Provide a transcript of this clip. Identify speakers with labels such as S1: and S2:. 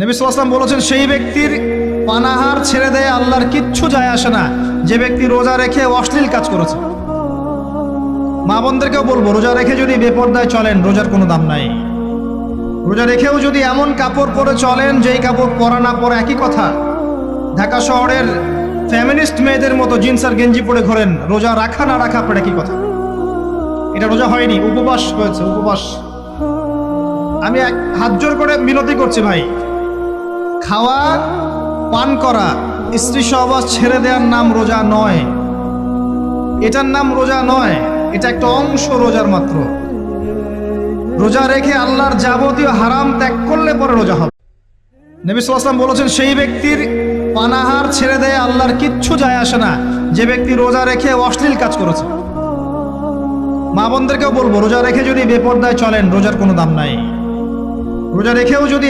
S1: নবী সাল্লাল্লাহু আলাইহি ওয়াসাল্লাম বলেছেন, সেই ব্যক্তির পানাহার ছেড়ে দেয় আল্লাহর কিচ্ছু যায় আসে না, যে ব্যক্তি রোজা রেখে অশ্লীল কাজ করেছে। মা বোনদেরকেও বলবো, রোজা রেখে যদি বেপরদায় চলেন, রোজার কোনো দাম নাই। রোজা রেখেও যদি এমন কাপড় পরে চলেন যেই কাপড় পরা না পরা একই কথা, ঢাকা শহরের ফ্যামিনিস্ট মেয়েদের মতো জিন্স আর গেঞ্জি পরে ঘোরেন, রোজা রাখা না রাখা আপনার একই কথা। এটা রোজা হয়নি, উপবাস হয়েছে, উপবাস। আমি হাত জোর করে বিনতি করছি ভাই, খাওয়া পান করা, স্ত্রী সহবাস ছেড়ে দেওয়ার নাম রোজা নয়, এটার নাম রোজা নয়, এটা একটা অংশ রোজার মাত্র। রোজা রেখে আল্লাহর যাবতীয় হারাম ত্যাগ করলে পরে রোজা হবে। নবী সাল্লাল্লাহু আলাইহি ওয়াসাল্লাম বলেছেন, সেই ব্যক্তির পানাহার ছেড়ে দেয় আল্লাহর কিচ্ছু যায় আসে না, যে ব্যক্তি রোজা রেখে অশ্লীল কাজ করেছে। মা বোনদেরকেও বলবো, রোজা রেখে যদি বেপরদায় চলেন, রোজার কোনো দাম নাই। রোজা রেখেও যদি